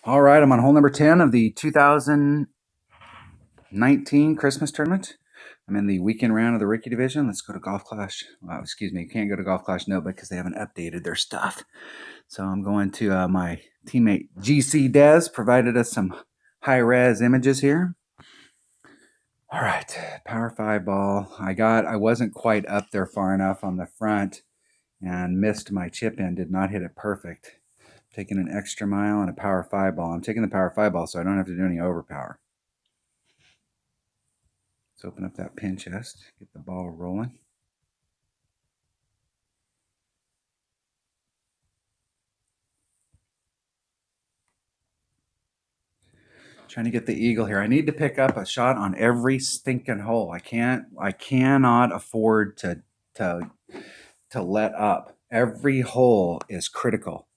All right, I'm on hole number 10 of the 2019 Christmas tournament. I'm in the weekend round of the Ricky division. Let's go to Golf Clash. Excuse me, can't go to Golf Clash Notebook because they haven't updated their stuff. So I'm going to my teammate GC Dez provided us some high-res images here. All right, Power 5 ball. I wasn't quite up there far enough on the front and missed my chip in, did not hit it perfect. Taking an extra mile and a Power 5 ball. I'm taking the Power 5 ball so I don't have to do any overpower. Let's open up that pin chest, get the ball rolling. Trying to get the eagle here. I need to pick up a shot on every stinking hole. I cannot afford to let up. Every hole is critical.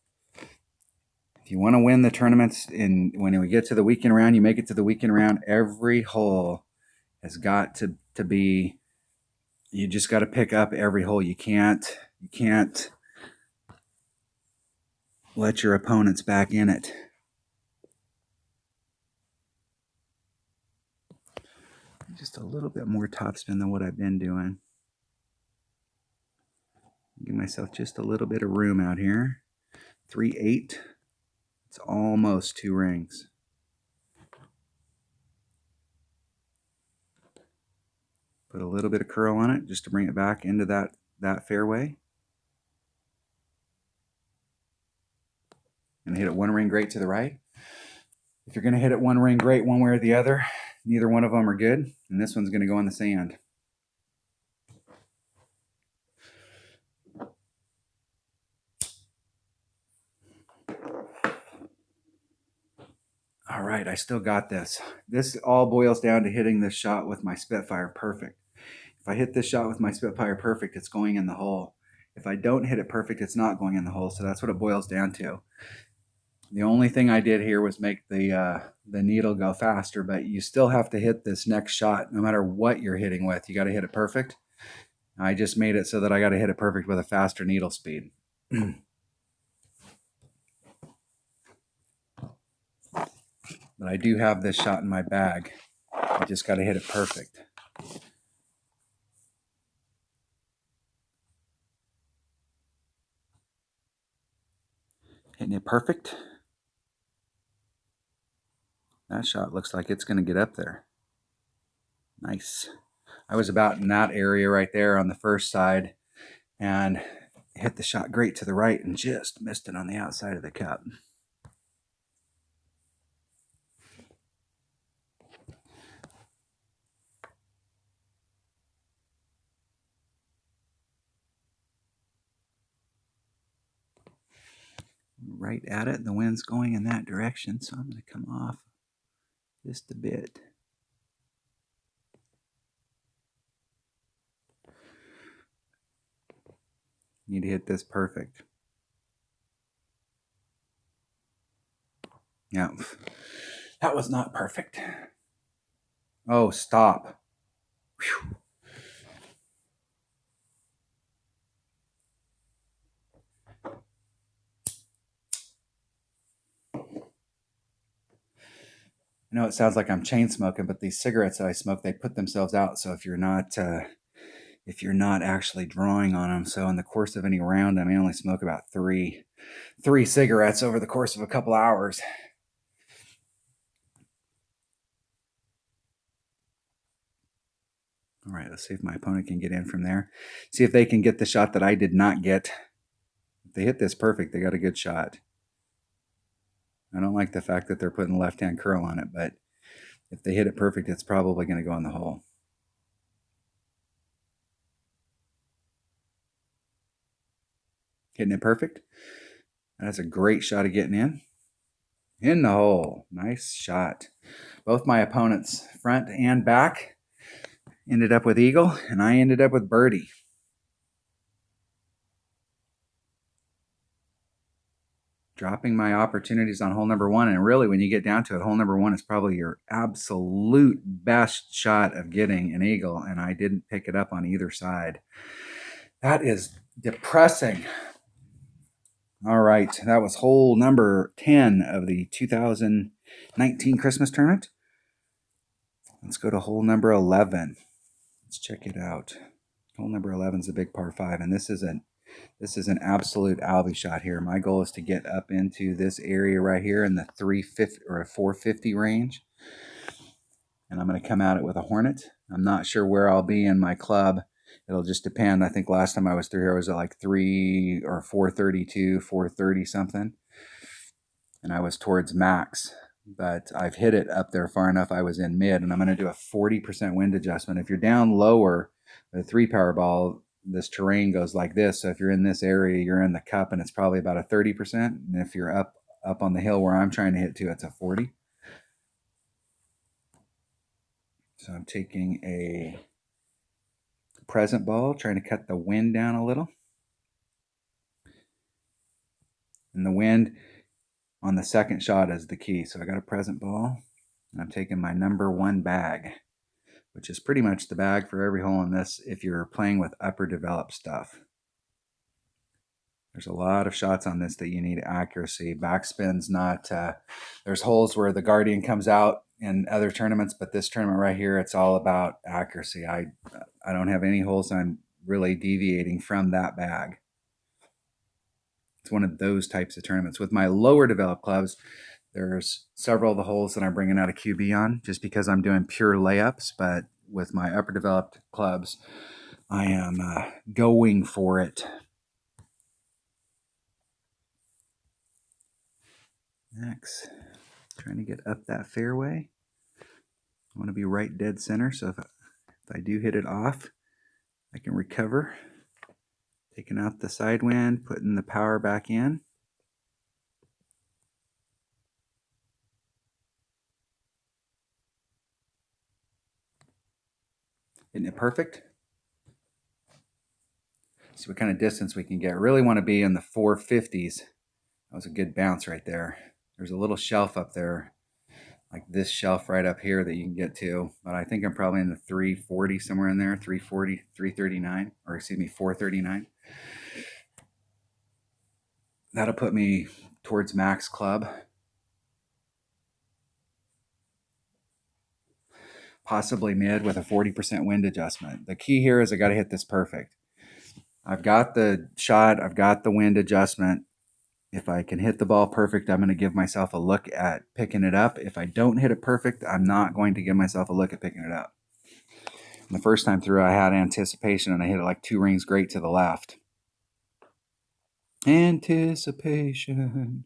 If you want to win the tournaments, when we get to the weekend round, you make it to the weekend round, every hole has got to be, you just got to pick up every hole. You can't let your opponents back in it. Just a little bit more topspin than what I've been doing. Give myself just a little bit of room out here. 3-8. It's almost 2 rings. Put a little bit of curl on it just to bring it back into that fairway. And hit it 1 ring great to the right. If you're going to hit it 1 ring great one way or the other, neither one of them are good. And this one's going to go in the sand. All right, I still got this. This all boils down to hitting this shot with my Spitfire perfect. If I hit this shot with my Spitfire perfect, it's going in the hole. If I don't hit it perfect, it's not going in the hole. So that's what it boils down to. The only thing I did here was make the needle go faster, but you still have to hit this next shot no matter what you're hitting with. You got to hit it perfect. I just made it so that I got to hit it perfect with a faster needle speed. But I do have this shot in my bag. I just got to hit it perfect. Hitting it perfect. That shot looks like it's going to get up there. Nice. I was about in that area right there on the first side and hit the shot great to the right and just missed it on the outside of the cup. Right at it, and the wind's going in that direction, so I'm going to come off just a bit. Need to hit this perfect. Yeah, that was not perfect. Oh, stop. Whew. I know it sounds like I'm chain smoking, but these cigarettes that I smoke, they put themselves out. So if you're not actually drawing on them, so in the course of any round, I may only smoke about three cigarettes over the course of a couple hours. All right, let's see if my opponent can get in from there. See if they can get the shot that I did not get. If they hit this perfect, they got a good shot. I don't like the fact that they're putting left-hand curl on it, but if they hit it perfect, it's probably going to go in the hole. Hitting it perfect. That's a great shot of getting in. In the hole. Nice shot. Both my opponents, front and back, ended up with eagle, and I ended up with birdie. Dropping my opportunities on hole number 1, and really when you get down to it, hole number 1 is probably your absolute best shot of getting an eagle, and I didn't pick it up on either side. That is depressing. All right, that was hole number 10 of the 2019 Christmas tournament. Let's go to hole number 11. Let's check it out. Hole number 11 is a big par 5, and this is an absolute Albie shot here. My goal is to get up into this area right here in the 350 or 450 range, and I'm going to come at it with a Hornet. I'm not sure where I'll be in my club. It'll just depend. I think last time I was through here I was at like 3 or 432, 430 something, and I was towards max. But I've hit it up there far enough. I was in mid, and I'm going to do a 40% wind adjustment. If you're down lower, the 3-power ball, this terrain goes like this. So if you're in this area, you're in the cup, and it's probably about a 30%. And if you're up on the hill where I'm trying to hit to, it's a 40. So I'm taking a present ball, trying to cut the wind down a little. And the wind on the second shot is the key. So I got a present ball, and I'm taking my number 1 bag, which is pretty much the bag for every hole in this if you're playing with upper developed stuff. There's a lot of shots on this that you need accuracy. Backspin's not, there's holes where the Guardian comes out in other tournaments, but this tournament right here, it's all about accuracy. I don't have any holes I'm really deviating from that bag. It's one of those types of tournaments. With my lower developed clubs, there's several of the holes that I'm bringing out a QB on just because I'm doing pure layups, but with my upper developed clubs, I am going for it. Next, trying to get up that fairway. I want to be right dead center, so if I do hit it off, I can recover. Taking out the side wind, putting the power back in. Isn't it perfect? See what kind of distance we can get. Really want to be in the 450s. That was a good bounce right there. There's a little shelf up there, like this shelf right up here that you can get to, but I think I'm probably in the 340 somewhere in there, 340, 339, or excuse me, 439. That'll put me towards max club. Possibly mid with a 40% wind adjustment. The key here is I got to hit this perfect. I've got the shot, I've got the wind adjustment. If I can hit the ball perfect, I'm going to give myself a look at picking it up. If I don't hit it perfect, I'm not going to give myself a look at picking it up. And the first time through, I had anticipation, and I hit it like 2 rings great to the left. Anticipation.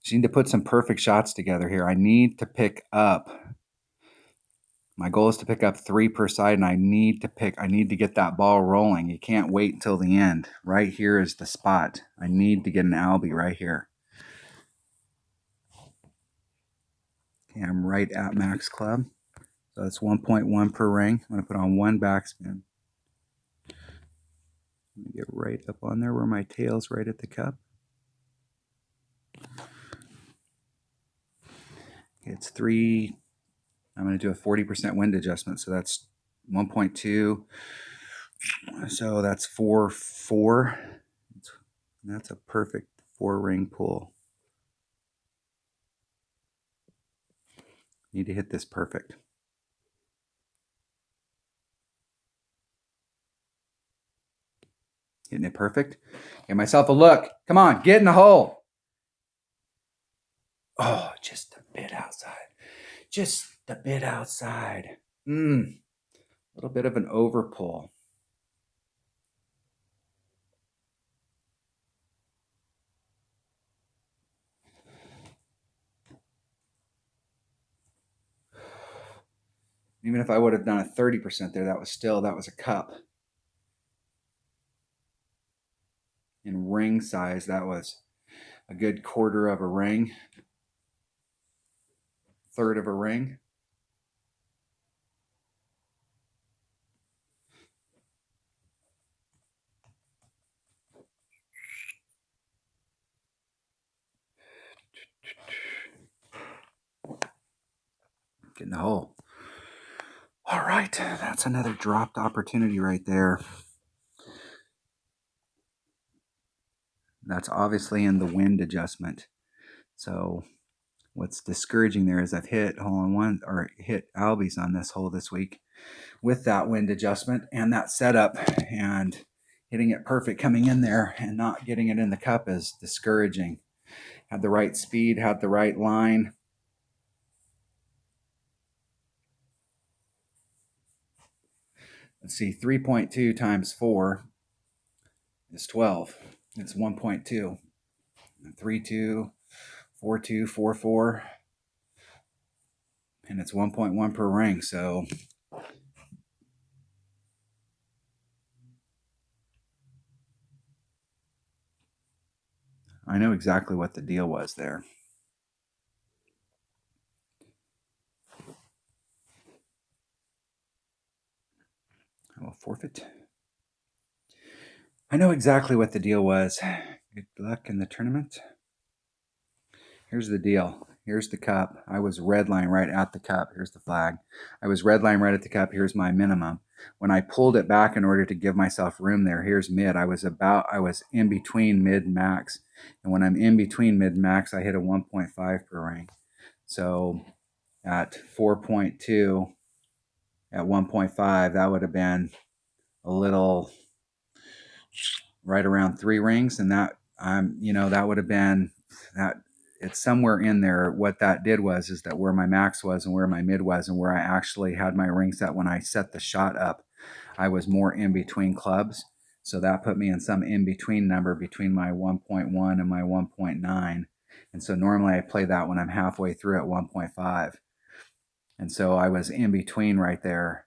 Just need to put some perfect shots together here. I need to pick up. My goal is to pick up 3 per side, and I need to get that ball rolling. You can't wait until the end. Right here is the spot. I need to get an Albie right here. Okay, I'm right at max club. So that's 1.1 per ring. I'm going to put on 1 backspin. I'm going to get right up on there where my tail's right at the cup. It's 3. I'm going to do a 40% wind adjustment. So that's 1.2. So that's 4.4. That's a perfect 4-ring pull. Need to hit this perfect. Hitting it perfect. Give myself a look. Come on, get in the hole. Oh, just a bit outside. Just a bit outside. A little bit of an overpull. Even if I would have done a 30% there, that was a cup. In ring size, that was a good quarter of a ring, third of a ring. Get in the hole. All right, that's another dropped opportunity right there. That's obviously in the wind adjustment. So what's discouraging there is I've hit hole-in-one or hit albies on this hole this week with that wind adjustment and that setup, and hitting it perfect coming in there and not getting it in the cup is discouraging. Had the right speed, had the right line. Let's see, 3.2 times 4 is 12. It's 1.2. 3, 2, 4, 2, 4, 4. And it's 1.1 per ring. So I know exactly what the deal was there. I will forfeit. I know exactly what the deal was. Good luck in the tournament. Here's the deal. Here's the cup. I was red line right at the cup. Here's the flag. I was red line right at the cup. Here's my minimum. When I pulled it back in order to give myself room there, here's mid. I was in between mid and max. And when I'm in between mid and max, I hit a 1.5 per ring. So at 4.2, at 1.5, that would have been a little right around 3 rings. And that that would have been that. It's somewhere in there. What that did is that where my max was and where my mid was and where I actually had my ring set when I set the shot up, I was more in between clubs. So that put me in some in between number between my 1.1 and my 1.9. And so normally I play that when I'm halfway through at 1.5. And so I was in between right there.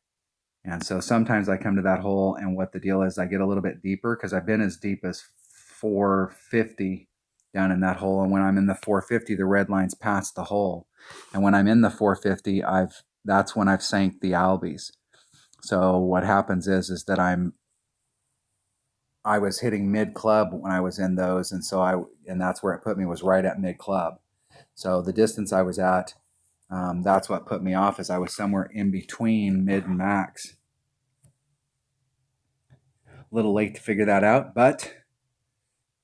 And so sometimes I come to that hole, and what the deal is, I get a little bit deeper because I've been as deep as 450 down in that hole. And when I'm in the 450, the red line's past the hole. And when I'm in the 450, that's when I've sank the albies. So what happens is that I was hitting mid club when I was in those, and that's where it put me, was right at mid club. So the distance I was at, that's what put me off, is I was somewhere in between mid and max. A little late to figure that out, but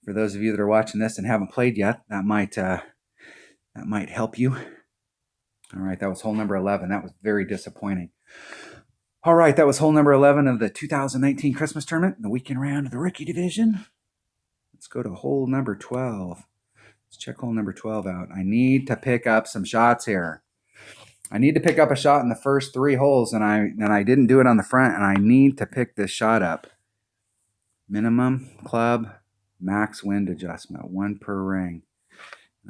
for those of you that are watching this and haven't played yet, that might help you. All right, that was hole number 11. That was very disappointing. All right, that was hole number 11 of the 2019 Christmas tournament, the weekend round of the rookie division. Let's go to hole number 12. Let's check hole number 12 out. I need to pick up some shots here. I need to pick up a shot in the first 3 holes, and I didn't do it on the front, and I need to pick this shot up. Minimum club, max wind adjustment, 1 per ring.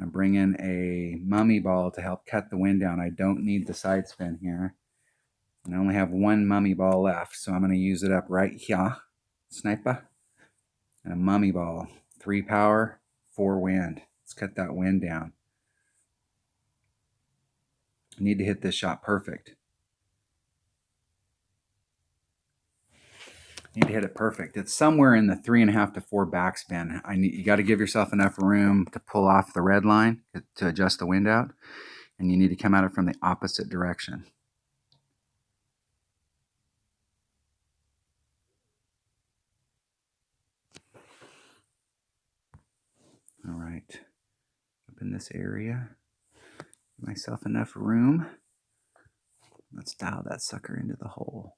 I bring in a mummy ball to help cut the wind down. I don't need the side spin here. And I only have 1 mummy ball left, so I'm going to use it up right here. Sniper. And a mummy ball. 3 power, 4 wind. Let's cut that wind down. I need to hit this shot perfect. Need to hit it perfect. It's somewhere in the 3.5 to 4 backspin. You got to give yourself enough room to pull off the red line to adjust the wind out, and you need to come at it from the opposite direction. All right, up in this area, give myself enough room. Let's dial that sucker into the hole.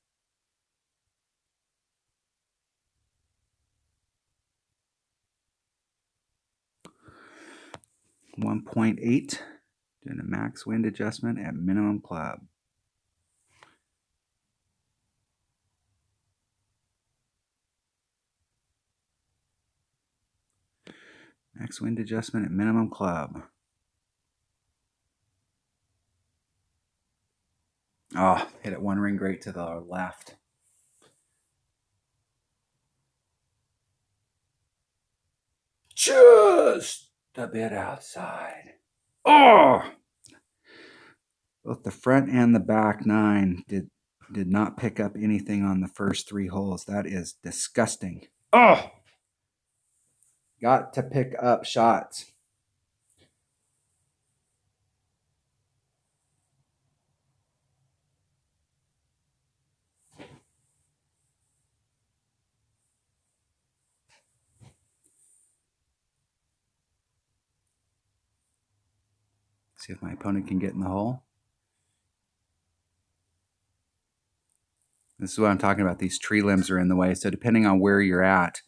.8, doing a max wind adjustment at minimum club. Max wind adjustment at minimum club. Oh, hit it 1 ring great to the left. Just a bit outside. Oh! Both the front and the back 9 did not pick up anything on the first 3 holes. That is disgusting. Oh! Got to pick up shots. See if my opponent can get in the hole. This is what I'm talking about. These tree limbs are in the way. So depending on where you're at,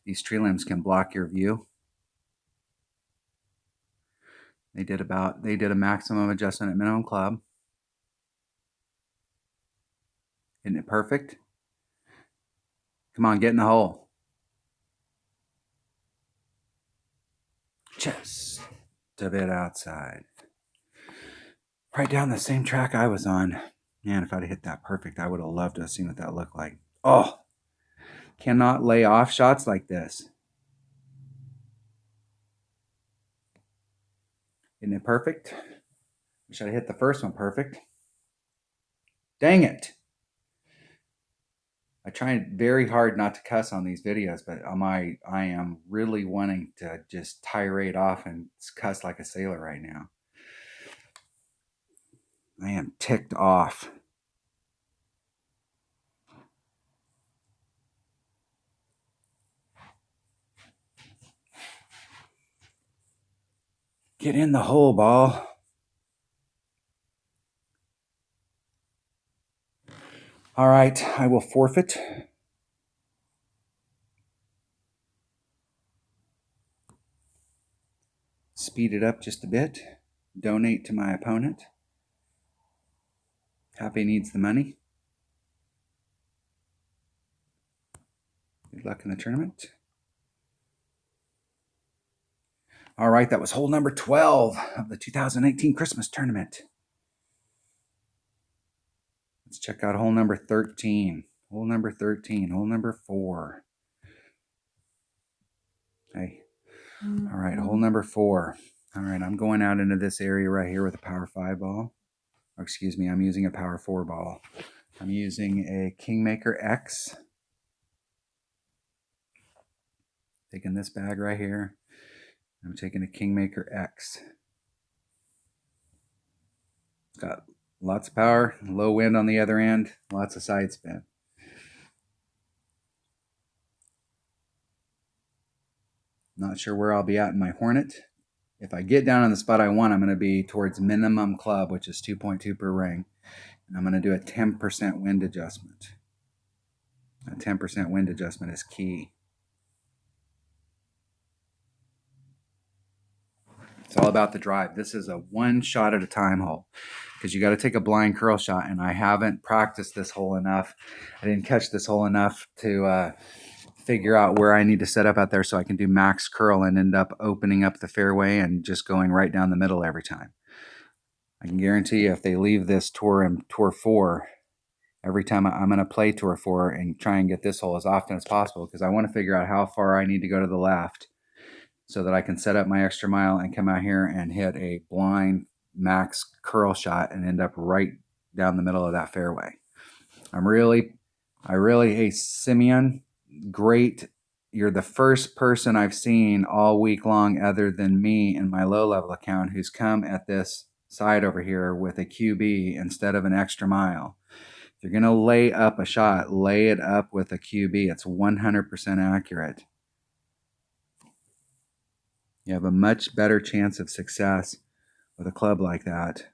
these tree limbs can block your view. They did a maximum adjustment at minimum club. Isn't it perfect? Come on, get in the hole. Just a bit outside. Right down the same track I was on. Man, if I'd hit that perfect, I would have loved to have seen what that looked like. Oh, cannot lay off shots like this. Isn't it perfect? Wish I'd hit the first one perfect. Dang it. I try very hard not to cuss on these videos, but I am really wanting to just tirade off and cuss like a sailor right now. I am ticked off. Get in the hole, ball. All right, I will forfeit. Speed it up just a bit. Donate to my opponent. Happy needs the money. Good luck in the tournament. All right, that was hole number 12 of the 2018 Christmas tournament. Let's check out hole number 13. Hole number 13, hole number 4. Hey. All right, hole number 4. All right, I'm going out into this area right here with a power 5 ball. Or excuse me, I'm using a power 4 ball. I'm using a Kingmaker X. Taking this bag right here. I'm taking a Kingmaker X. It's got lots of power, low wind on the other end, lots of side spin. Not sure where I'll be at in my Hornet. If I get down on the spot I want, I'm going to be towards minimum club, which is 2.2 per ring. And I'm going to do a 10% wind adjustment. A 10% wind adjustment is key. It's all about the drive. This is a one shot at a time hole because you got to take a blind curl shot, and I haven't practiced this hole enough. I didn't catch this hole enough to figure out where I need to set up out there so I can do max curl and end up opening up the fairway and just going right down the middle every time. I can guarantee you if they leave this tour in Tour 4, every time I'm going to play Tour 4 and try and get this hole as often as possible because I want to figure out how far I need to go to the left so that I can set up my extra mile and come out here and hit a blind max curl shot and end up right down the middle of that fairway. Hey, Simeon, great. You're the first person I've seen all week long other than me in my low level account who's come at this side over here with a QB instead of an extra mile. If you're going to lay up a shot, lay it up with a QB. It's 100% accurate. You have a much better chance of success with a club like that.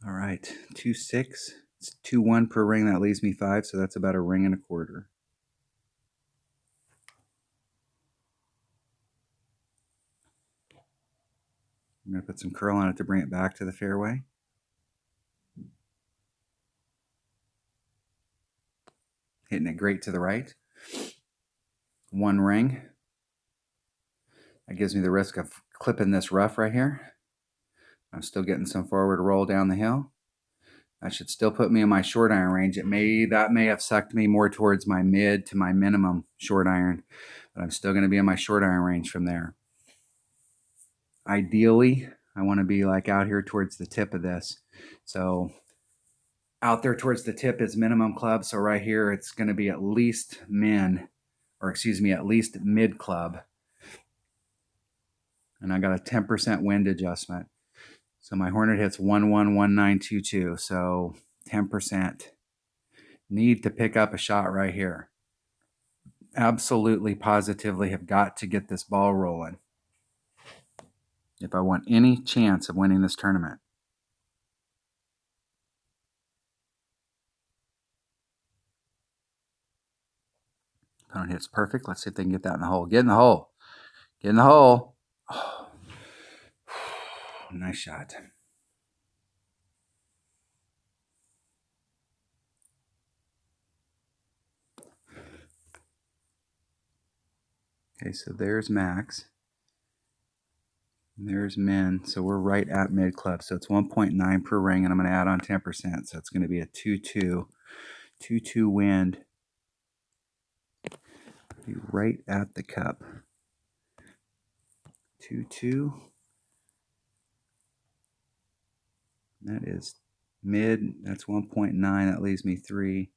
All right, 2-6. It's 2-1 per ring. That leaves me 5, so that's about a ring and a quarter. I'm going to put some curl on it to bring it back to the fairway. Hitting it great to the right. 1 ring. That gives me the risk of clipping this rough right here. I'm still getting some forward roll down the hill. That should still put me in my short iron range. That may have sucked me more towards my mid to my minimum short iron, but I'm still going to be in my short iron range from there. Ideally, I want to be like out here towards the tip of this. So out there towards the tip is minimum club. So right here, it's going to be at least at least mid club. And I got a 10% wind adjustment. So my Hornet hits 111922. So 10%. Need to pick up a shot right here. Absolutely, positively have got to get this ball rolling if I want any chance of winning this tournament. Opponent hits perfect. Let's see if they can get that in the hole. Get in the hole. Get in the hole. Oh. Nice shot. Okay, so there's max. And there's min. So we're right at mid club. So it's 1.9 per ring, and I'm going to add on 10%. So it's going to be a 2-2. 2-2 wind. Be right at the cup. 2-2. That is mid. That's 1.9. That leaves me 3.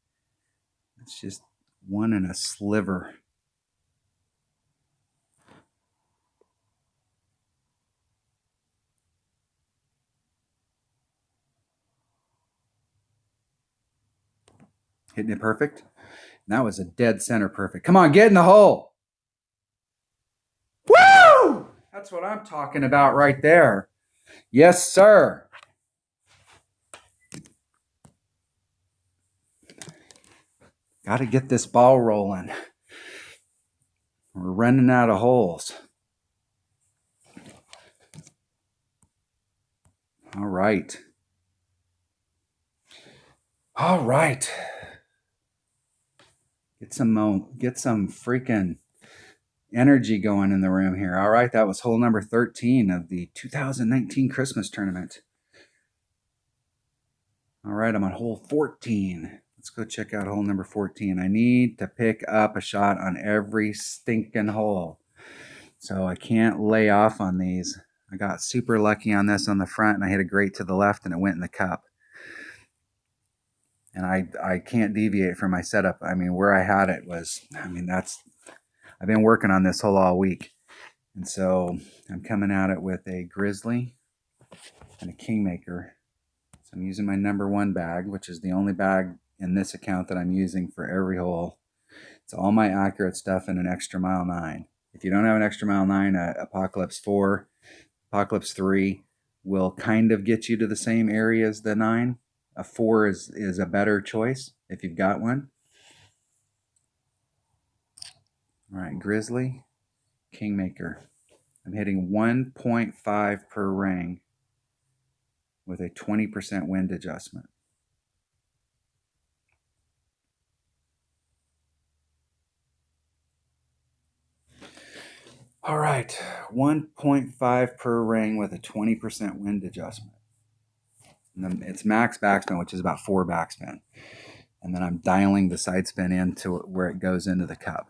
It's just 1 and a sliver. Hitting it perfect. And that was a dead center perfect. Come on, get in the hole. Woo! That's what I'm talking about right there. Yes, sir. Got to get this ball rolling. We're running out of holes. All right. All right. Get some freaking energy going in the room here. All right, that was hole number 13 of the 2019 Christmas tournament. All right, I'm on hole 14. Let's go check out hole number 14. I need to pick up a shot on every stinking hole. So I can't lay off on these. I got super lucky on this on the front, and I hit a great to the left, and it went in the cup. And I can't deviate from my setup. I mean, where I had it was, I've been working on this hole all week. And so I'm coming at it with a Grizzly and a Kingmaker. So I'm using my number 1 bag, which is the only bag in this account that I'm using for every hole. It's all my accurate stuff in an Extra Mile 9. If you don't have an Extra Mile 9, Apocalypse 4, Apocalypse 3 will kind of get you to the same area as the 9. A 4 is a better choice if you've got one. All right, Grizzly, Kingmaker. I'm hitting 1.5 per ring with a 20% wind adjustment. All right, 1.5 per ring with a 20% wind adjustment. And then it's max backspin, which is about 4 backspin. And then I'm dialing the side spin into where it goes into the cup.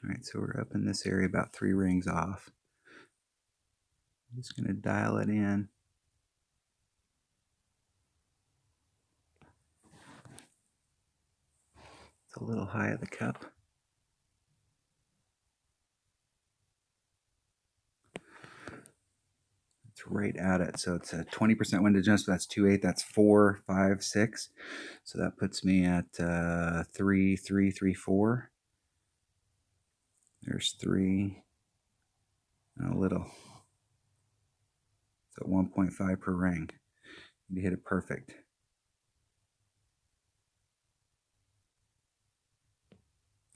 All right, so we're up in this area about 3 rings off. I'm just going to dial it in. It's a little high at the cup. It's right at it. So it's a 20% wind adjustment. That's 2/8. That's 4, 5, 6. So that puts me at 3, 3, 3, 4. There's 3 and a little. So 1.5 per ring. You hit it perfect.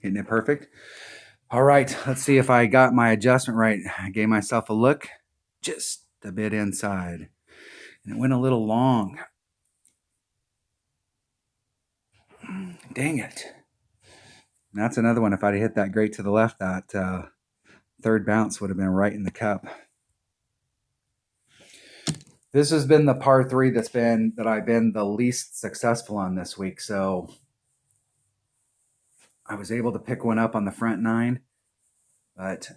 Hitting it perfect. All right, let's see if I got my adjustment right. I gave myself a look just a bit inside. And it went a little long. Dang it. And that's another one. If I'd hit that great to the left, that third bounce would have been right in the cup. This has been the par 3 that I've been the least successful on this week. So I was able to pick one up on the front 9, but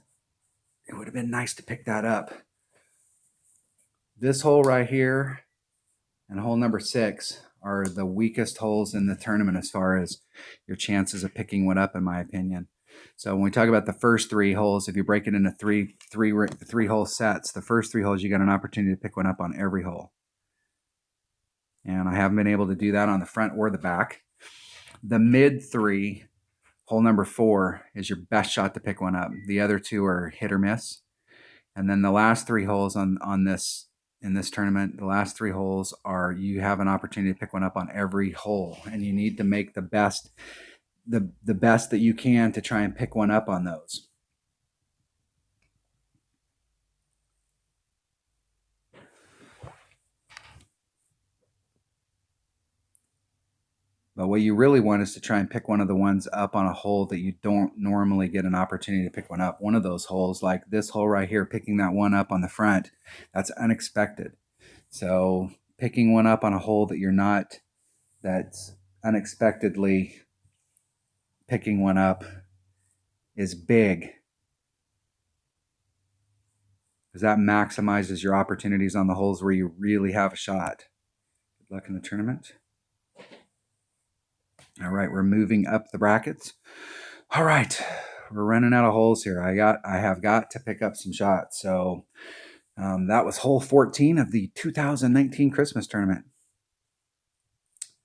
it would have been nice to pick that up. This hole right here and hole number 6 are the weakest holes in the tournament as far as your chances of picking one up, in my opinion. So when we talk about the first 3 holes, if you break it into three hole sets, the first 3 holes you got an opportunity to pick one up on every hole. And I haven't been able to do that on the front or the back. The mid 3, hole number 4, is your best shot to pick one up. The other 2 are hit or miss. And then the last 3 holes in this tournament, the last 3 holes are you have an opportunity to pick one up on every hole, and you need to make the best that you can to try and pick one up on those. But what you really want is to try and pick one of the ones up on a hole that you don't normally get an opportunity to pick one up. One of those holes, like this hole right here, picking that one up on the front, that's unexpected. So picking one up on a hole that's unexpectedly picking one up is big, because that maximizes your opportunities on the holes where you really have a shot. Good luck in the tournament. All right, we're moving up the brackets. All right, we're running out of holes here. I have got to pick up some shots. So that was hole 14 of the 2019 Christmas tournament.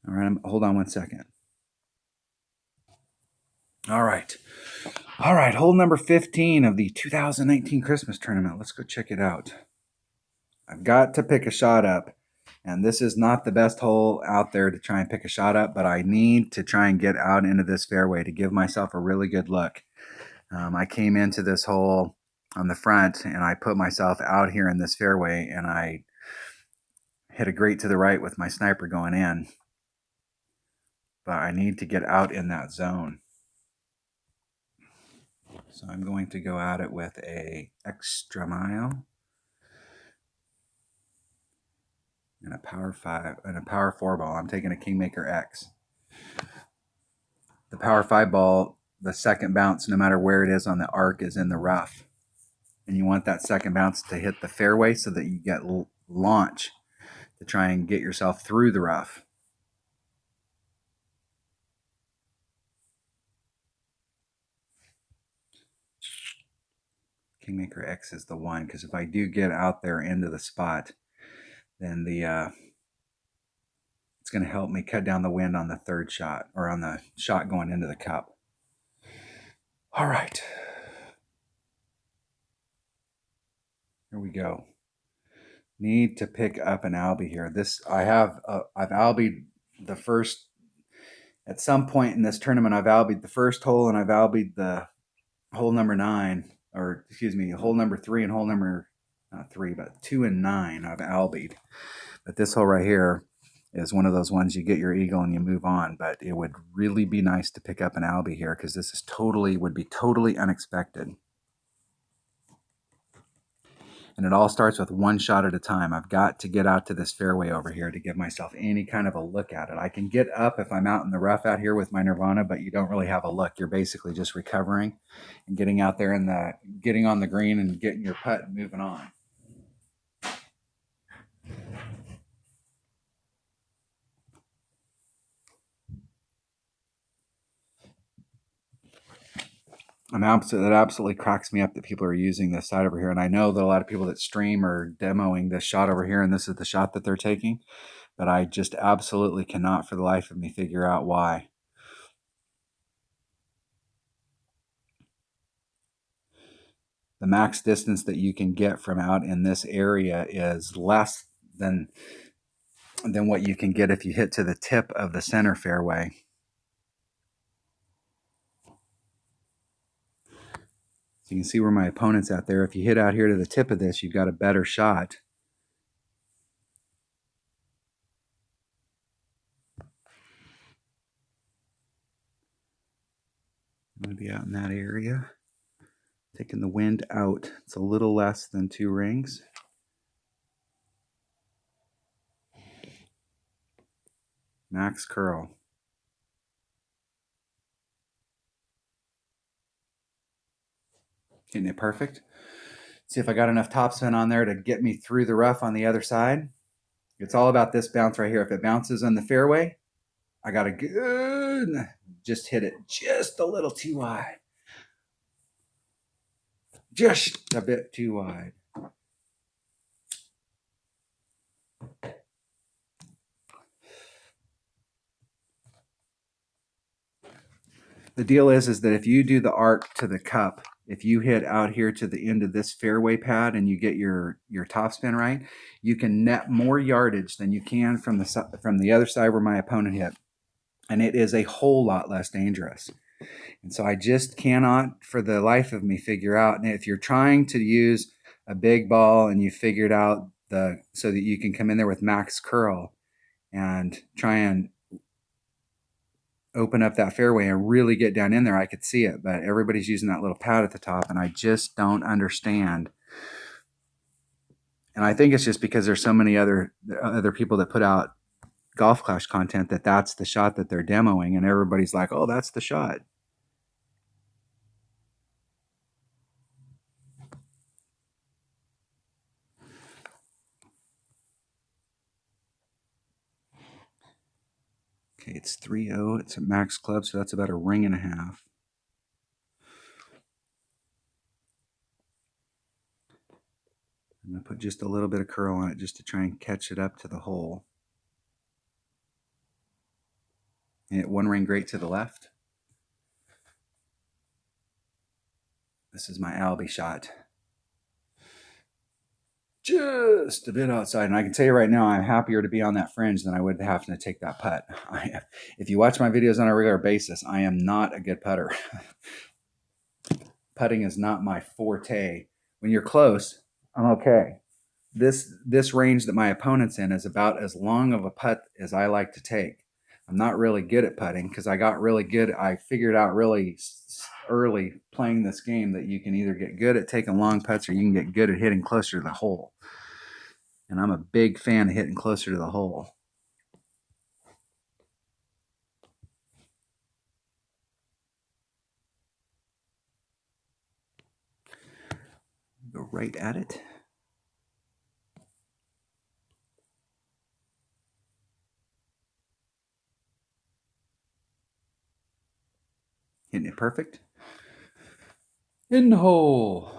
All right, hold on one second. All right, hole number 15 of the 2019 Christmas tournament. Let's go check it out. I've got to pick a shot up. And this is not the best hole out there to try and pick a shot up, but I need to try and get out into this fairway to give myself a really good look. I came into this hole on the front, and I put myself out here in this fairway, and I hit a great to the right with my sniper going in. But I need to get out in that zone. So I'm going to go at it with a extra mile and a power 5 and a power 4 ball. I'm taking a Kingmaker X. The power 5 ball, the second bounce, no matter where it is on the arc, is in the rough. And you want that second bounce to hit the fairway so that you get launch to try and get yourself through the rough. Kingmaker X is the one, because if I do get out there into the spot, then it's going to help me cut down the wind on the third shot, or on the shot going into the cup. All right. Here we go. Need to pick up an Albie here. I've Albied the first, at some point in this tournament, I've Albied the first hole, and I've Albied the hole number 9, or excuse me, hole number 3 and hole number, not 3, but 2 and 9 I've Albied. But this hole right here is one of those ones you get your eagle and you move on. But it would really be nice to pick up an Albie here, because this is would be totally unexpected. And it all starts with one shot at a time. I've got to get out to this fairway over here to give myself any kind of a look at it. I can get up if I'm out in the rough out here with my Nirvana, but you don't really have a look. You're basically just recovering and getting out there and getting on the green and getting your putt and moving on. That absolutely cracks me up that people are using this side over here. And I know that a lot of people that stream are demoing this shot over here, and this is the shot that they're taking. But I just absolutely cannot for the life of me figure out why. The max distance that you can get from out in this area is less than what you can get if you hit to the tip of the center fairway. So you can see where my opponent's at there. If you hit out here to the tip of this, you've got a better shot. I'm going to be out in that area. Taking the wind out. It's a little less than 2 rings. Max curl. Getting it perfect. See if I got enough topspin on there to get me through the rough on the other side. It's all about this bounce right here. If it bounces on the fairway, I got a good, just hit it just a little too wide. Just a bit too wide. The deal is that if you do the arc to the cup, if you hit out here to the end of this fairway pad and you get your topspin right, you can net more yardage than you can from the other side where my opponent hit, and it is a whole lot less dangerous. And so I just cannot, for the life of me, figure out. And if you're trying to use a big ball and you figured out so that you can come in there with max curl and try and open up that fairway and really get down in there, I could see it. But everybody's using that little pad at the top, and I just don't understand. And I think it's just because there's so many other people that put out Golf Clash content that's the shot that they're demoing, and everybody's like, oh, that's the shot. Okay, it's 3-0. It's a max club, so that's about a ring and a half. I'm going to put just a little bit of curl on it just to try and catch it up to the hole. And one ring great to the left. This is my Albie shot. Just a bit outside. And I can tell you right now, I'm happier to be on that fringe than I would have to take that putt. If you watch my videos on a regular basis, I am not a good putter. Putting is not my forte. When you're close, I'm okay. This range that my opponent's in is about as long of a putt as I like to take. I'm not really good at putting because I got really good. I figured out really early playing this game that you can either get good at taking long putts or you can get good at hitting closer to the hole. And I'm a big fan of hitting closer to the hole. Go right at it. Hitting it perfect. In the hole.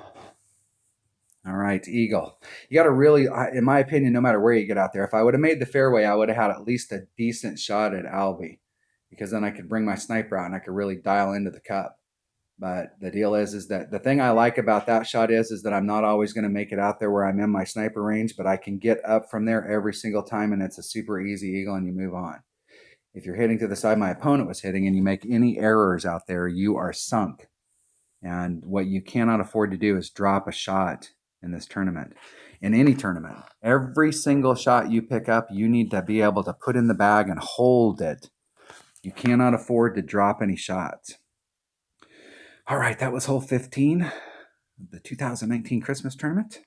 All right, eagle. You got to really, in my opinion, no matter where you get out there, if I would have made the fairway, I would have had at least a decent shot at Albie, because then I could bring my sniper out and I could really dial into the cup. But the deal is that the thing I like about that shot is that I'm not always going to make it out there where I'm in my sniper range, but I can get up from there every single time, and it's a super easy eagle, and you move on. If you're hitting to the side my opponent was hitting and you make any errors out there, you are sunk. And what you cannot afford to do is drop a shot in this tournament. In any tournament, every single shot you pick up, you need to be able to put in the bag and hold it. You cannot afford to drop any shots. All right, that was hole 15 of the 2019 Christmas tournament.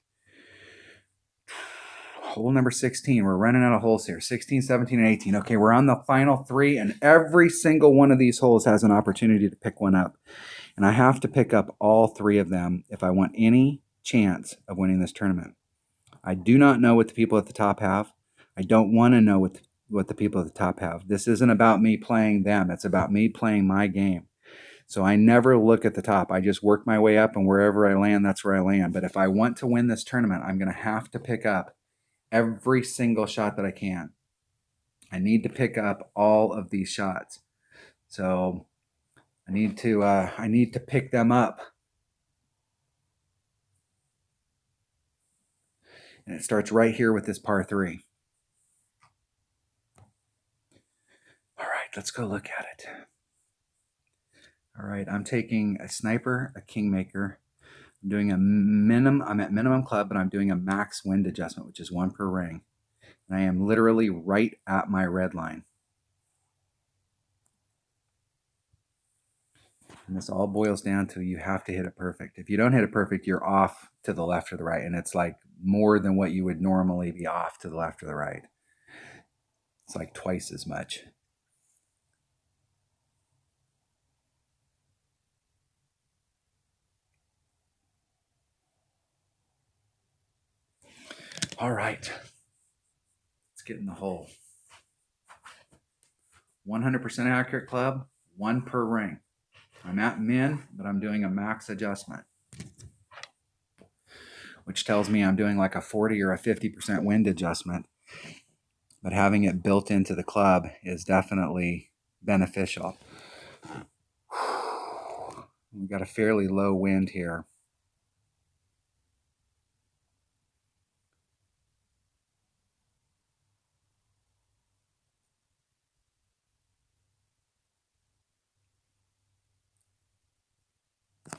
Hole number 16. We're running out of holes here. 16, 17, and 18. Okay, we're on the final three, and every single one of these holes has an opportunity to pick one up. And I have to pick up all three of them if I want any chance of winning this tournament. I do not know what the people at the top have. I don't want to know what the people at the top have. This isn't about me playing them. It's about me playing my game. So I never look at the top. I just work my way up, and wherever I land, that's where I land. But if I want to win this tournament, I'm going to have to pick up every single shot that I can. I need to pick up all of these shots. So I need to pick them up. And it starts right here with this par 3. All right, let's go look at it. All right, I'm taking a sniper, a kingmaker. I'm doing I'm at minimum club, but I'm doing a max wind adjustment, which is 1 per ring. And I am literally right at my red line. And this all boils down to you have to hit it perfect. If you don't hit it perfect, you're off to the left or the right. And it's like more than what you would normally be off to the left or the right. It's like twice as much. All right. Let's get in the hole. 100% accurate club, 1 per ring. I'm at min, but I'm doing a max adjustment, which tells me I'm doing like a 40 or a 50% wind adjustment. But having it built into the club is definitely beneficial. We've got a fairly low wind here.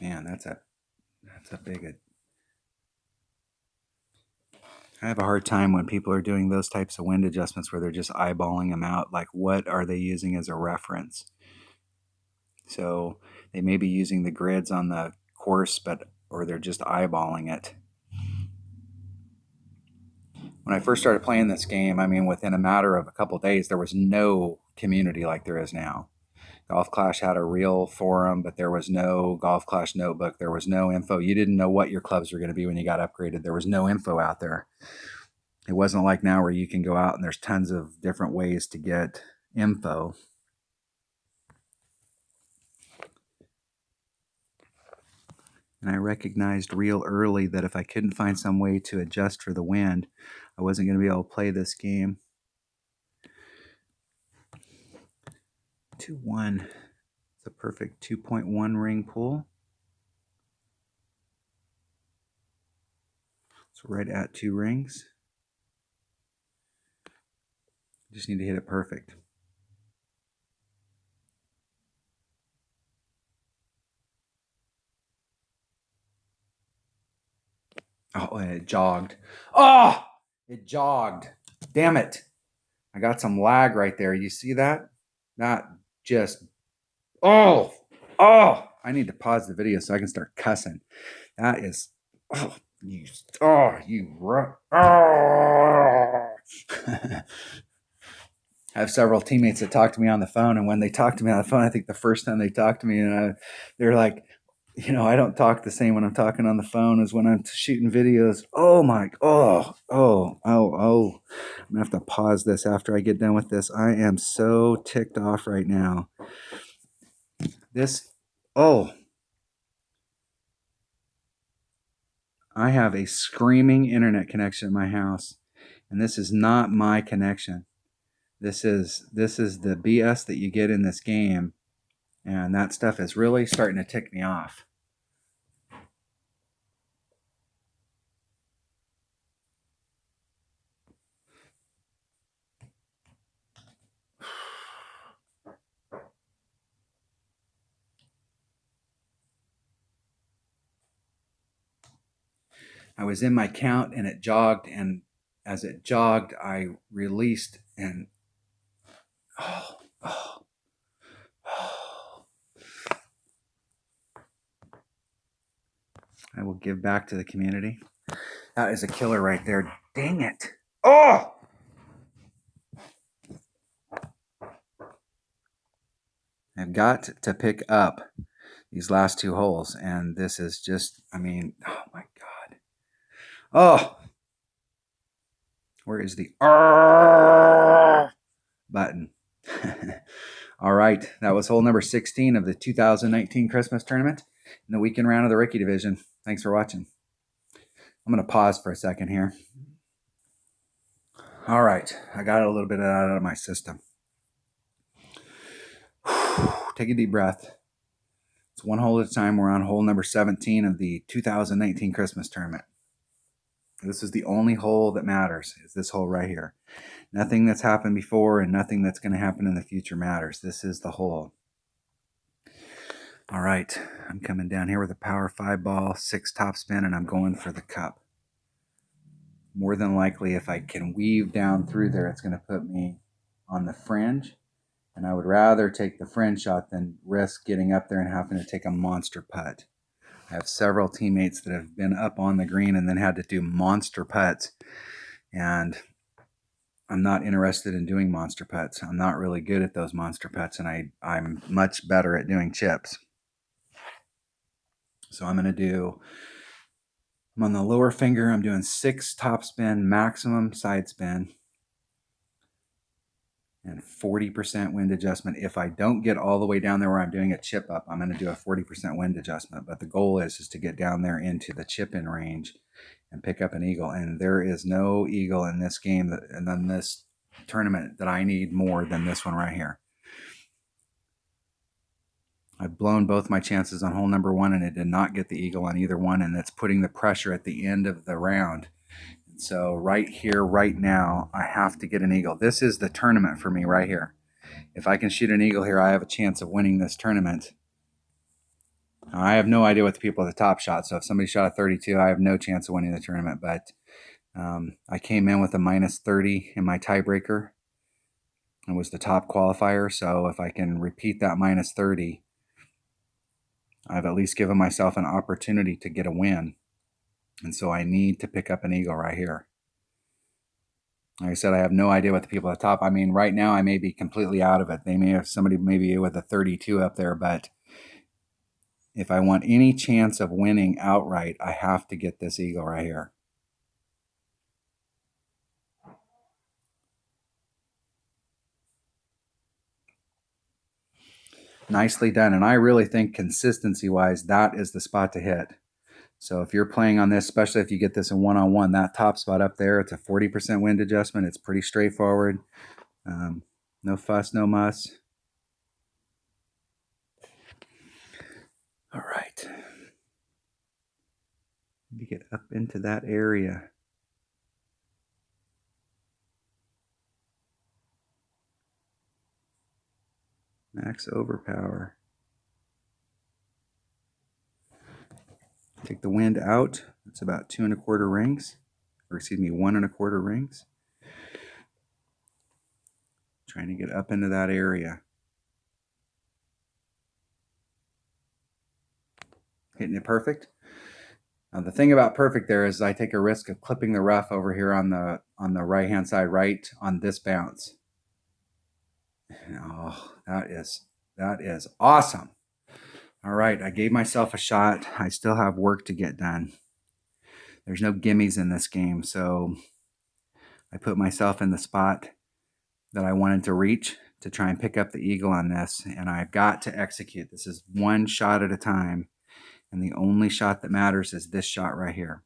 Man, that's a big. I have a hard time when people are doing those types of wind adjustments where they're just eyeballing them out. Like, what are they using as a reference? So they may be using the grids on the course, or they're just eyeballing it. When I first started playing this game, I mean, within a matter of a couple of days, there was no community like there is now. Golf Clash had a real forum, but there was no Golf Clash notebook. There was no info. You didn't know what your clubs were going to be when you got upgraded. There was no info out there. It wasn't like now where you can go out and there's tons of different ways to get info. And I recognized real early that if I couldn't find some way to adjust for the wind, I wasn't going to be able to play this game. 2-1. It's a perfect 2.1 ring pool. It's right at 2 rings. Just need to hit it perfect. Oh, and it jogged. Oh, it jogged. Damn it. I got some lag right there. You see that? Not just, oh, I need to pause the video so I can start cussing. That is, oh. I have several teammates that talk to me on the phone, and when they talk to me on the phone, I think the first time they talk to me, they're like, I don't talk the same when I'm talking on the phone as when I'm shooting videos. I'm gonna have to pause this after I get done with this. I am so ticked off right now. I have a screaming internet connection in my house, and this is not my connection. This is the BS that you get in this game, and that stuff is really starting to tick me off. I was in my count and it jogged, and as it jogged, I released and I will give back to the community. That is a killer right there. Dang it. Oh! I've got to pick up these last 2 holes, and this is just, oh my God. Oh! Where is the button? All right, that was hole number 16 of the 2019 Christmas tournament in the weekend round of the Ricky division. Thanks for watching. I'm going to pause for a second here. All right, I got a little bit out of my system. Take a deep breath. It's 1 hole at a time. We're on hole number 17 of the 2019 Christmas tournament. This is the only hole that matters, is this hole right here. Nothing that's happened before and nothing that's going to happen in the future matters. This is the hole. All right, I'm coming down here with a power 5 ball, 6 topspin, and I'm going for the cup. More than likely, if I can weave down through there, it's going to put me on the fringe. And I would rather take the fringe shot than risk getting up there and having to take a monster putt. I have several teammates that have been up on the green and then had to do monster putts. And I'm not interested in doing monster putts. I'm not really good at those monster putts, and I'm much better at doing chips. So I'm on the lower finger, I'm doing 6 topspin, maximum side spin. and 40% wind adjustment. If I don't get all the way down there where I'm doing a chip up, I'm going to do a 40% wind adjustment. But the goal is to get down there into the chip in range and pick up an eagle. And there is no eagle in this game and then this tournament that I need more than this one right here. I've blown both my chances on hole number 1, and it did not get the eagle on either one, and that's putting the pressure at the end of the round. And so right here, right now, I have to get an eagle. This is the tournament for me right here. If I can shoot an eagle here, I have a chance of winning this tournament. Now, I have no idea what the people at the top shot, so if somebody shot a 32, I have no chance of winning the tournament, but I came in with a minus 30 in my tiebreaker. It was the top qualifier, so if I can repeat that minus 30, I've at least given myself an opportunity to get a win. And so I need to pick up an eagle right here. Like I said, I have no idea what the people at the top. I mean, right now I may be completely out of it. They may have somebody maybe with a 32 up there, but if I want any chance of winning outright, I have to get this eagle right here. Nicely done. And I really think consistency-wise, that is the spot to hit. So if you're playing on this, especially if you get this in one-on-one, that top spot up there, it's a 40% wind adjustment. It's pretty straightforward. No fuss, no muss. All right. Maybe get up into that area. Max overpower. Take the wind out. It's about 2 1/4 rings, or excuse me, 1 1/4 rings. Trying to get up into that area. Hitting it perfect. Now the thing about perfect there is I take a risk of clipping the rough over here on the right hand side, right on this bounce. Oh, that is awesome. All right, I gave myself a shot. I still have work to get done. There's no gimmies in this game, so I put myself in the spot that I wanted to reach to try and pick up the eagle on this, and I've got to execute. This is one shot at a time, and the only shot that matters is this shot right here.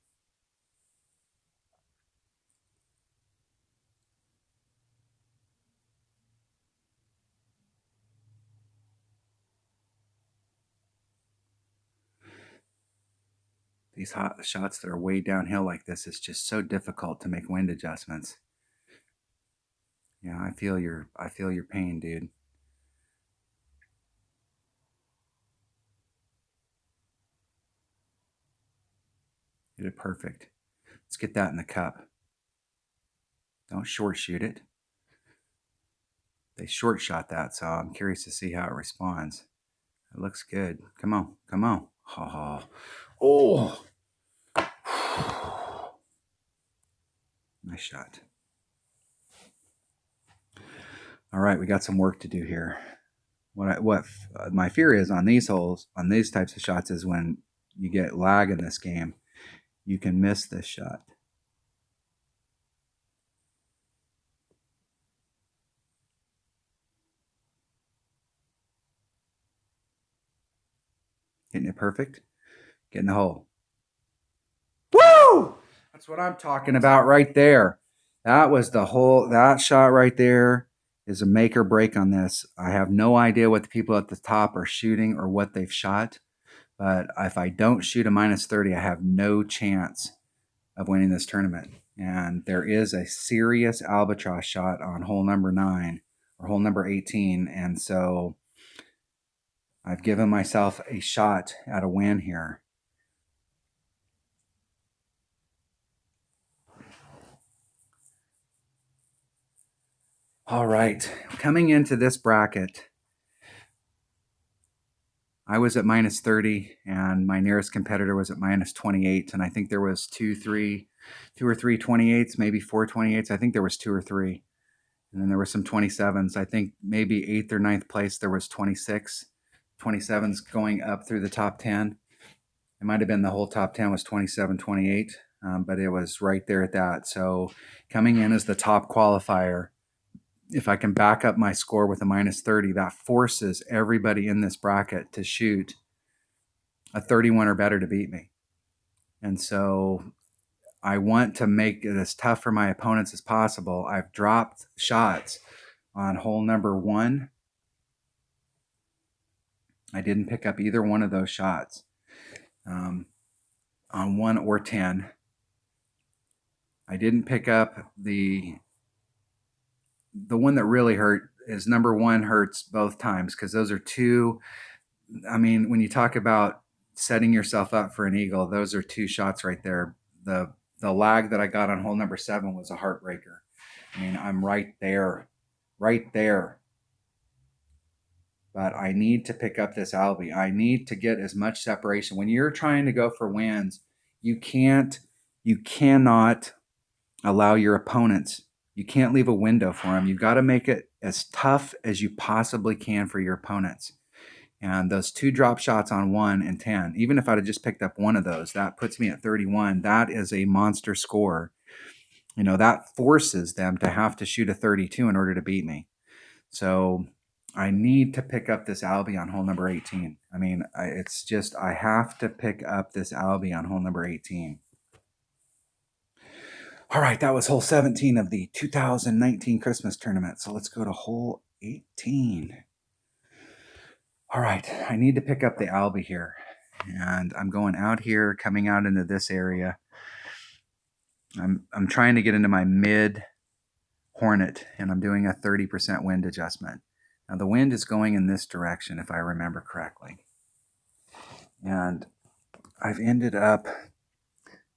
These hot shots that are way downhill like this is just so difficult to make wind adjustments. Yeah, I feel your pain, dude. You did perfect. Let's get that in the cup. Don't short shoot it. They short shot that, so I'm curious to see how it responds. It looks good. Come on, come on. Oh. Nice shot. All right, we got some work to do here. What my fear is on these holes, on these types of shots, is when you get lag in this game, you can miss this shot. Hitting it perfect. Getting the hole. Woo! That's what I'm talking about right there. That was the hole. That shot right there is a make or break on this. I have no idea what the people at the top are shooting or what they've shot. But if I don't shoot a minus 30, I have no chance of winning this tournament. And there is a serious albatross shot on hole number 9 or hole number 18. And so I've given myself a shot at a win here. All right, coming into this bracket, I was at minus 30 and my nearest competitor was at minus 28. And I think there was two or three 28s, maybe 4 28s. I think there was 2 or 3. And then there were some 27s. I think maybe 8th or 9th place, there was 26, 27s going up through the top 10. It might have been the whole top 10 was 27, 28, but it was right there at that. So coming in as the top qualifier, if I can back up my score with a -30, that forces everybody in this bracket to shoot a 31 or better to beat me. And so I want to make it as tough for my opponents as possible. I've dropped shots on hole number 1. I didn't pick up either one of those shots on 1 or 10. I didn't pick up the one that really hurt is number 1 hurts both times, because those are two. I mean, when you talk about setting yourself up for an eagle, those are 2 shots right there. The lag that I got on hole number 7 was a heartbreaker. I mean, I'm right there. But I need to pick up this Albie. I need to get as much separation. When you're trying to go for wins, you cannot allow your opponents. You can't leave a window for them. You've got to make it as tough as you possibly can for your opponents. And those 2 drop shots on 1 and 10, even if I'd have just picked up one of those, that puts me at 31. That is a monster score. You know, that forces them to have to shoot a 32 in order to beat me. So I need to pick up this Albie on hole number 18. I mean, it's just, I have to pick up this Albie on hole number 18. All right, that was hole 17 of the 2019 Christmas tournament. So let's go to hole 18. All right, I need to pick up the Albie here. And I'm going out here, coming out into this area. I'm trying to get into my mid Hornet, and I'm doing a 30% wind adjustment. Now the wind is going in this direction, if I remember correctly. And I've ended up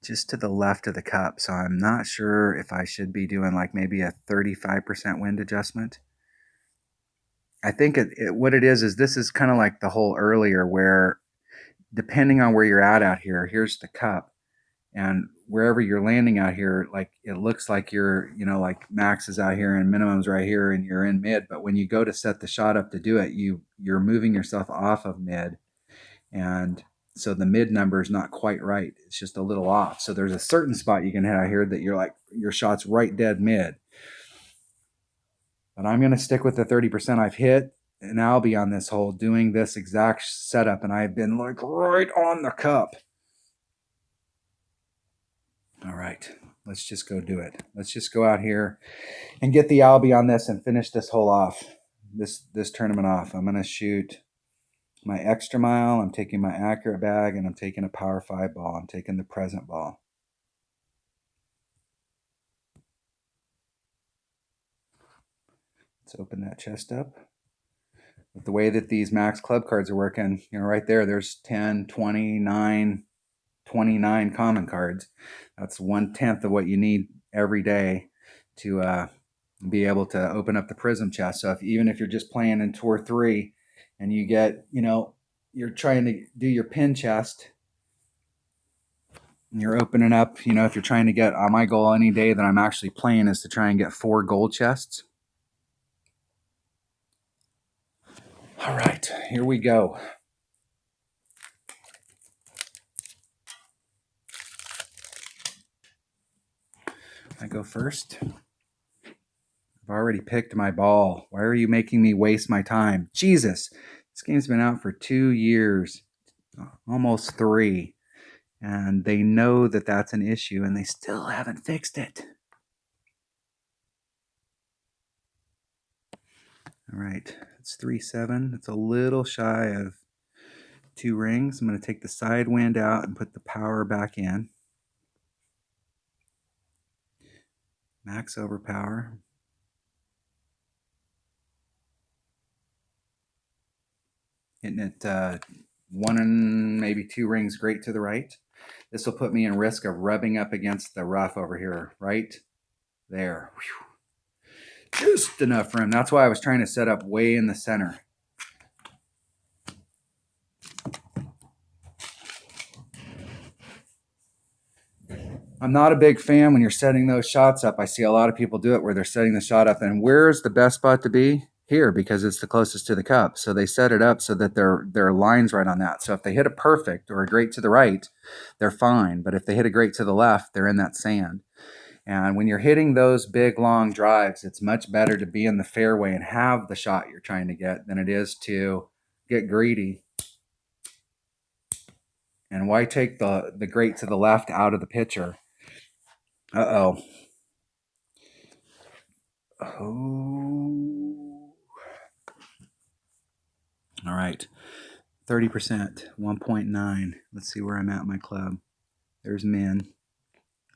just to the left of the cup, so I'm not sure if I should be doing like maybe a 35% wind adjustment. I think what it is this is kind of like the hole earlier, where depending on where you're at out here, here's the cup, and wherever you're landing out here, like it looks like you're, you know, like max is out here and minimum's right here and you're in mid, but when you go to set the shot up to do it, you're moving yourself off of mid, and so the mid number is not quite right. It's just a little off. So there's a certain spot you can hit out here that you're like, your shot's right dead mid. But I'm going to stick with the 30%. I've hit an Albie on this hole doing this exact setup, and I've been like right on the cup. All right, let's just go do it. Let's just go out here and get the Albie on this and finish this hole off, this tournament off. I'm going to shoot my extra mile, I'm taking my accurate bag, and I'm taking a Power 5 ball. I'm taking the present ball. Let's open that chest up. With the way that these max club cards are working, you know, right there's 10, 29, 29 common cards. That's 1/10 of what you need every day to be able to open up the Prism chest. So even if you're just playing in Tour 3 and you get, you know, you're trying to do your pin chest, and you're opening up, you know, if you're trying to get, my goal any day that I'm actually playing is to try and get 4 gold chests. All right, here we go. I go first. I've already picked my ball. Why are you making me waste my time? Jesus, this game's been out for 2 years, almost 3. And they know that that's an issue, and they still haven't fixed it. All right, it's 3-7. It's a little shy of 2 rings. I'm going to take the side wind out and put the power back in. Max overpower. Hitting it 1 and maybe 2 rings great to the right. This will put me in risk of rubbing up against the rough over here, right there. Whew. Just enough room. That's why I was trying to set up way in the center. I'm not a big fan when you're setting those shots up. I see a lot of people do it where they're setting the shot up, and where's the best spot to be? Here, because it's the closest to the cup. So they set it up so that their line's right on that. So if they hit a perfect or a great to the right, they're fine. But if they hit a great to the left, they're in that sand. And when you're hitting those big, long drives, it's much better to be in the fairway and have the shot you're trying to get than it is to get greedy. And why take the great to the left out of the pitcher? Uh-oh. Oh. All right. 30%, 1.9. Let's see where I'm at in my club. There's min.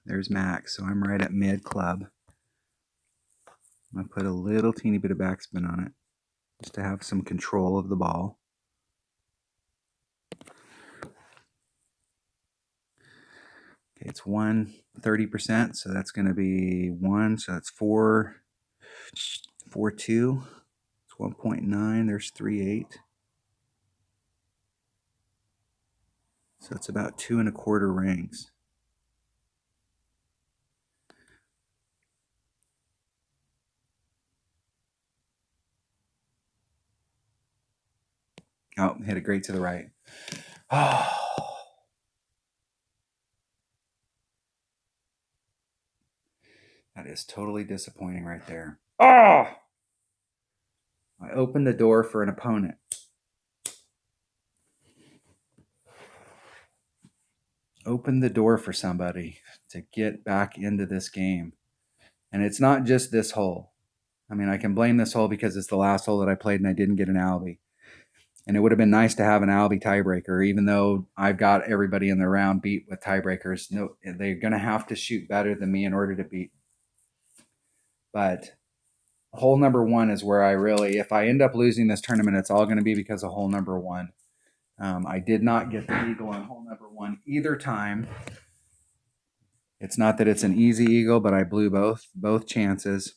There's max. So I'm right at mid club. I'm going to put a little teeny bit of backspin on it just to have some control of the ball. Okay, it's 30%, so that's going to be 1. So that's 4.2. It's 1.9. There's 3.8. So it's about 2 1/4 rings. Oh, hit it great to the right. Oh. That is totally disappointing right there. Oh! I opened the door for an opponent. Open the door for somebody to get back into this game. And it's not just this hole. I mean, I can blame this hole because it's the last hole that I played and I didn't get an Albie. And it would have been nice to have an Albie tiebreaker, even though I've got everybody in the round beat with tiebreakers. No, they're going to have to shoot better than me in order to beat. But hole number 1 is where I really, if I end up losing this tournament, it's all going to be because of hole number 1. I did not get the eagle on hole number 1 either time. It's not that it's an easy eagle, but I blew both chances.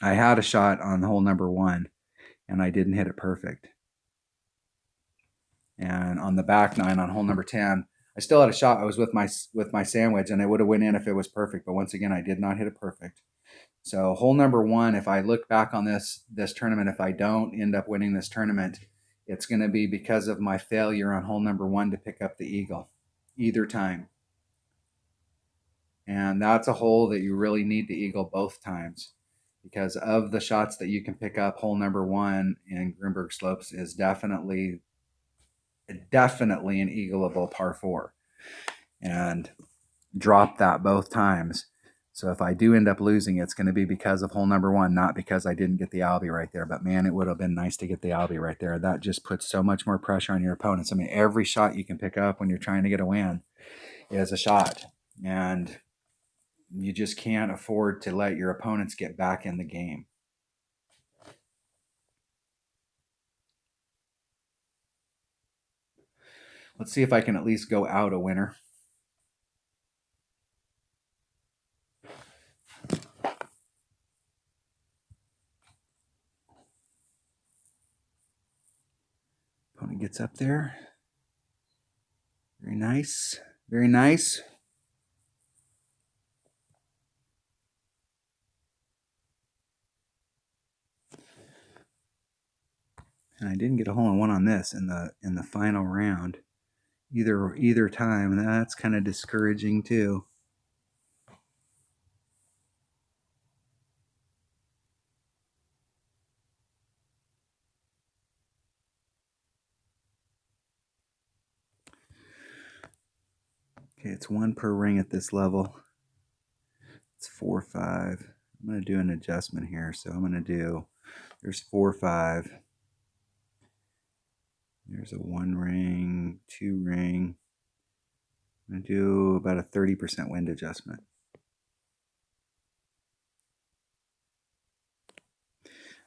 I had a shot on hole number 1, and I didn't hit it perfect. And on the back 9 on hole number 10, I still had a shot. I was with my sandwich, and it would have went in if it was perfect. But once again, I did not hit it perfect. So hole number 1, if I look back on this tournament, if I don't end up winning this tournament, it's going to be because of my failure on hole number 1 to pick up the eagle either time. And that's a hole that you really need to eagle both times, because of the shots that you can pick up, hole number 1 in Greenberg Slopes is definitely an eagleable par 4, and drop that both times. So if I do end up losing, it's going to be because of hole number 1, not because I didn't get the Albie right there. But man, it would have been nice to get the Albie right there. That just puts so much more pressure on your opponents. I mean, every shot you can pick up when you're trying to get a win is a shot. And you just can't afford to let your opponents get back in the game. Let's see if I can at least go out a winner. Opponent gets up there. Very nice. Very nice. And I didn't get a hole-in-one on this in the final round. Either time. That's kind of discouraging too. Okay, it's 1 per ring at this level. It's 4, 5. I'm going to do an adjustment here. So I'm going to do, there's 4, 5. There's a 1 ring, 2 ring. I'm going to do about a 30% wind adjustment.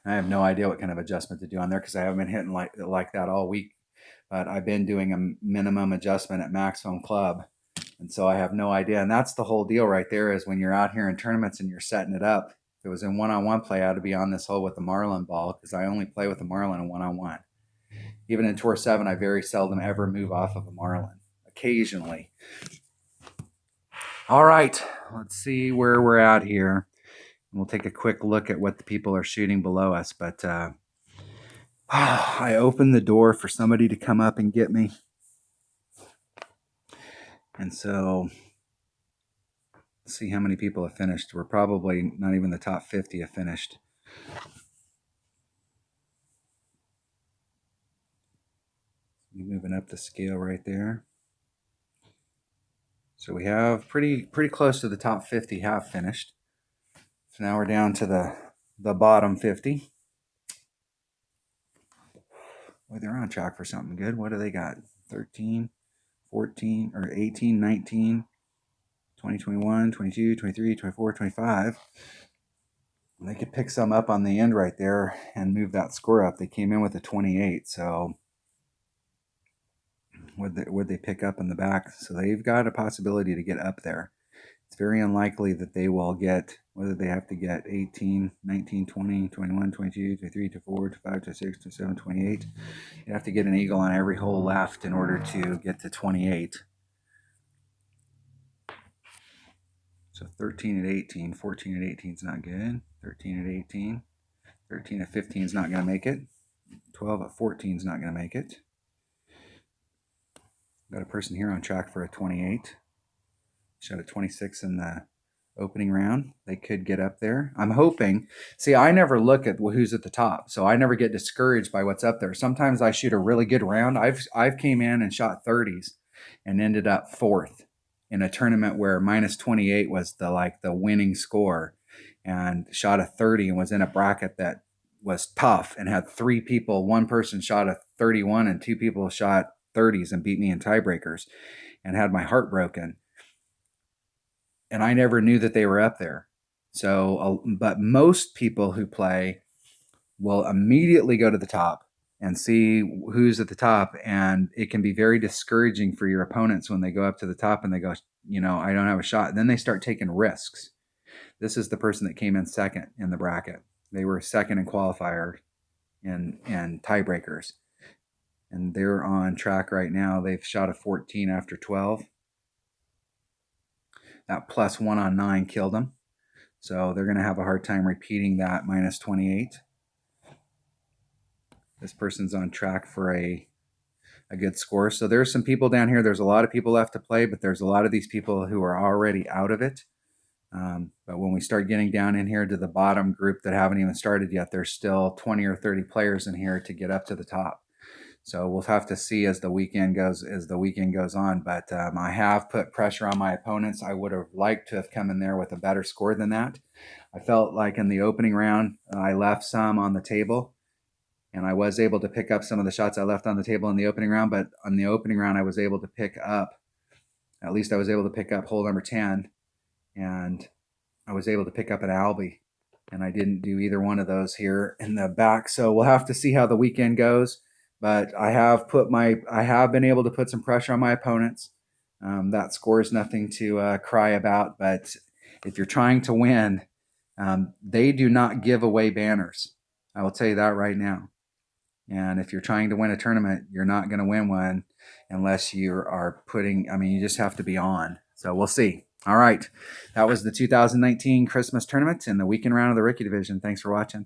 I have no idea what kind of adjustment to do on there because I haven't been hitting like that all week. But I've been doing a minimum adjustment at Maximum Club. And so I have no idea. And that's the whole deal right there, is when you're out here in tournaments and you're setting it up. If it was in one-on-one play, I ought to be on this hole with the Marlin ball, because I only play with the Marlin in one-on-one. Even in Tour 7, I very seldom ever move off of a Marlin. Occasionally. All right, let's see where we're at here. We'll take a quick look at what the people are shooting below us. But I opened the door for somebody to come up and get me. And so Let's see how many people have finished. We're probably not even the top 50 have finished. Moving up the scale right there. So we have pretty close to the top 50 have finished. So now we're down to the bottom 50. Well, they're on track for something good. What do they got? 13, 14, or 18, 19, 20, 21, 22, 23, 24, 25. They could pick some up on the end right there and move that score up. They came in with a 28, so would they pick up in the back? So they've got a possibility to get up there. It's very unlikely that they will get, whether they have to get 18, 19, 20, 21, 22, 23, 24, 25, 26, 27, 28. You have to get an eagle on every hole left in order to get to 28. So 13 at 18, 14 at 18 is not good. 13 at 18, 13 at 15 is not going to make it. 12 at 14 is not going to make it. Got a person here on track for a 28. Shot a 26 in the opening round. They could get up there. I'm hoping. See, I never look at who's at the top, so I never get discouraged by what's up there. Sometimes I shoot a really good round. I've came in and shot 30s and ended up fourth in a tournament where minus 28 was the winning score, and shot a 30 and was in a bracket that was tough and had three people. One person shot a 31 and two people shot 30s and beat me in tiebreakers, and had my heart broken. And I never knew that they were up there. So, but most people who play will immediately go to the top and see who's at the top. And it can be very discouraging for your opponents when they go up to the top and they go, I don't have a shot. And then they start taking risks. This is the person that came in second in the bracket. They were second in qualifier and tiebreakers. And they're on track right now. They've shot a 14 after 12. That plus 1 on 9 killed them. So they're going to have a hard time repeating that minus 28. This person's on track for a good score. So there's some people down here. There's a lot of people left to play, but there's a lot of these people who are already out of it. But when we start getting down in here to the bottom group that haven't even started yet, there's still 20 or 30 players in here to get up to the top. So we'll have to see as the weekend goes on. But I have put pressure on my opponents. I would have liked to have come in there with a better score than that. I felt like in the opening round, I left some on the table, and I was able to pick up some of the shots I left on the table in the opening round. But on the opening round, I was able to pick up, at least I was able to pick up hole number 10, and I was able to pick up an Albie. And I didn't do either one of those here in the back. So we'll have to see how the weekend goes. But I have been able to put some pressure on my opponents. That score is nothing to cry about. But if you're trying to win, they do not give away banners. I will tell you that right now. And if you're trying to win a tournament, you're not going to win one unless you are you just have to be on. So we'll see. All right. That was the 2019 Christmas tournament in the weekend round of the Rookie Division. Thanks for watching.